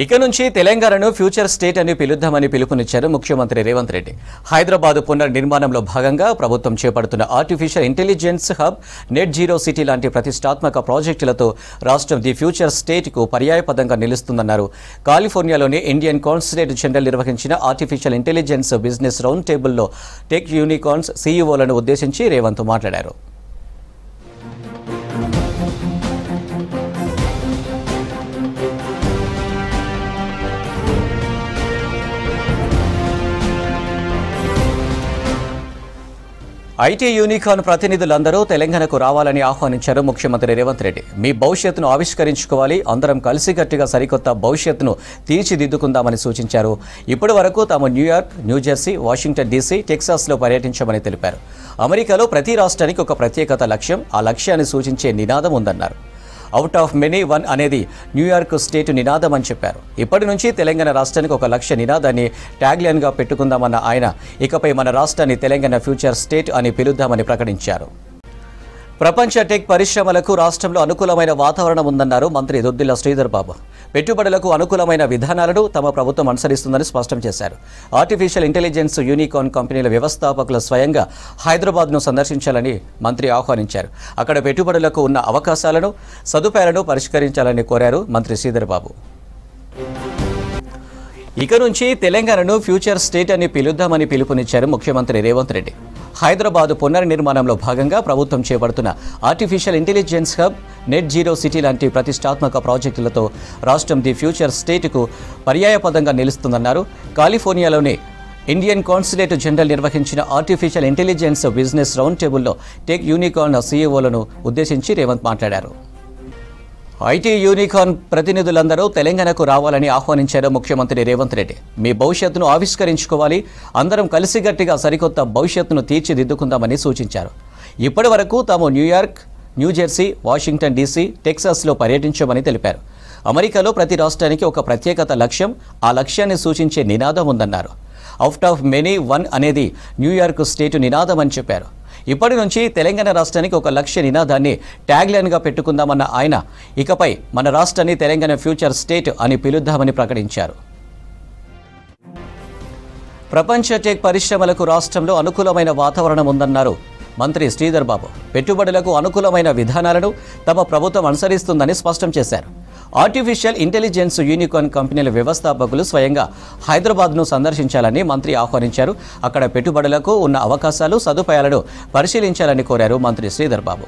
ఇక నుంచి తెలంగాణను ఫ్యూచర్ స్టేట్ అని పిలుద్దామని పిలుపునిచ్చారు ముఖ్యమంత్రి రేవంత్ రెడ్డి. హైదరాబాద్ పునర్నిర్మాణంలో భాగంగా ప్రభుత్వం చేపడుతున్న artificial intelligence hub, net zero city లాంటి ప్రతిష్టాత్మక ప్రాజెక్టులతో రాష్ట్రం ది ఫ్యూచర్ స్టేట్కు పర్యాయపదంగా నిలుస్తుందన్నారు. కాలిఫోర్నియాలోని ఇండియన్ కాన్సులేట్ జనరల్ నిర్వహించిన ఆర్టిఫిషియల్ ఇంటెలిజెన్స్ బిజినెస్ రౌండ్ టేబుల్లో టెక్ యూనికార్న్స్ సీఈఓలను ఉద్దేశించి రేవంత్ మాట్లాడారు. ఐటీ యూనికార్న్ ప్రతినిధులందరూ తెలంగాణకు రావాలని ఆహ్వానించారు ముఖ్యమంత్రి రేవంత్ రెడ్డి. మీ భవిష్యత్తును ఆవిష్కరించుకోవాలి, అందరం కలిసికట్టుగా సరికొత్త భవిష్యత్తును తీర్చిదిద్దుకుందామని సూచించారు. ఇప్పటి వరకు తాము న్యూయార్క్, న్యూజెర్సీ, వాషింగ్టన్ డీసీ, టెక్సాస్లో పర్యటించామని తెలిపారు. అమెరికాలో ప్రతి రాష్ట్రానికి ఒక ప్రత్యేకత లక్ష్యం, ఆ లక్ష్యాన్ని సూచించే నినాదం ఉందన్నారు. అవుట్ ఆఫ్ మెనీ వన్ అనేది న్యూయార్క్ స్టేట్ నినాదం అని చెప్పారు. ఇప్పటి నుంచి తెలంగాణ రాష్ట్రానికి ఒక లక్ష్య నినాదాన్ని ట్యాగ్లైన్గా పెట్టుకుందామన్న ఆయన ఇకపై మన రాష్ట్రాన్ని తెలంగాణ ఫ్యూచర్ స్టేట్ అని పిలుద్దామని ప్రకటించారు. ప్రపంచ టెక్ పరిశ్రమలకు రాష్ట్రంలో అనుకూలమైన వాతావరణం ఉందన్నారు మంత్రి దుద్దిళ్ల శ్రీధర్ బాబు. పెట్టుబడులకు అనుకూలమైన విధానాలను తమ ప్రభుత్వం అనుసరిస్తుందని స్పష్టం చేశారు. ఆర్టిఫిషియల్ ఇంటెలిజెన్స్ యూనికార్న్ కంపెనీల వ్యవస్థాపకులు స్వయంగా హైదరాబాద్ను సందర్శించాలని మంత్రి ఆహ్వానించారు. అక్కడ పెట్టుబడులకు ఉన్న అవకాశాలను, సదుపాయాలను పరిష్కరించాలని కోరారు మంత్రి శ్రీధర్ బాబు. ఇక నుంచి తెలంగాణను ఫ్యూచర్ స్టేట్ అని పిలుద్దామని పిలుపునిచ్చారు ముఖ్యమంత్రి రేవంత్ రెడ్డి. హైదరాబాద్ పునర్నిర్మాణంలో భాగంగా ప్రభుత్వం చేపడుతున్న artificial intelligence hub, net zero city లాంటి ప్రతిష్టాత్మక ప్రాజెక్టులతో రాష్ట్రం ది ఫ్యూచర్ స్టేట్కు పర్యాయపదంగా నిలుస్తుందన్నారు. కాలిఫోర్నియాలోని ఇండియన్ కాన్సులేట్ జనరల్ నిర్వహించిన ఆర్టిఫిషియల్ ఇంటెలిజెన్స్ బిజినెస్ రౌండ్ టేబుల్లో టెక్ యూనికార్న్ సీఈఓలను ఉద్దేశించి రేవంత్ మాట్లాడారు. ఐటీ యూనికార్న్ ప్రతినిధులందరూ తెలంగాణకు రావాలని ఆహ్వానించారు ముఖ్యమంత్రి రేవంత్ రెడ్డి. మీ భవిష్యత్తును ఆవిష్కరించుకోవాలి, అందరం కలిసికట్టుగా సరికొత్త భవిష్యత్తును తీర్చిదిద్దుకుందామని సూచించారు. ఇప్పటి వరకు తాము న్యూయార్క్, న్యూజెర్సీ, వాషింగ్టన్ డీసీ, టెక్సాస్లో పర్యటించామని తెలిపారు. అమెరికాలో ప్రతి రాష్ట్రానికి ఒక ప్రత్యేకత లక్ష్యం, ఆ లక్ష్యాన్ని సూచించే నినాదం ఉందన్నారు. అవుట్ ఆఫ్ మెనీ వన్ అనేది న్యూయార్క్ స్టేట్ నినాదం అని చెప్పారు. ఇప్పటి నుంచి తెలంగాణ రాష్ట్రానికి ఒక లక్ష్య నినాదాన్ని ట్యాగ్లైన్గా పెట్టుకుందామన్న ఆయన ఇకపై మన రాష్ట్రాన్ని తెలంగాణ ఫ్యూచర్ స్టేట్ అని పిలుద్దామని ప్రకటించారు. ప్రపంచ టెక్ పరిశ్రమలకు రాష్ట్రంలో అనుకూలమైన వాతావరణం ఉందన్నారు మంత్రి శ్రీధర్ బాబు. పెట్టుబడులకు అనుకూలమైన విధానాలను తమ ప్రభుత్వం అనుసరిస్తుందని స్పష్టం చేశారు. ఆర్టిఫిషియల్ ఇంటెలిజెన్స్ యూనికార్న్ కంపెనీల వ్యవస్థాపకులు స్వయంగా హైదరాబాద్ను సందర్శించాలని మంత్రి ఆహ్వానించారు. అక్కడ పెట్టుబడులకు ఉన్న అవకాశాలు, సదుపాయాలను పరిశీలించాలని కోరారు మంత్రి శ్రీధర్ బాబు.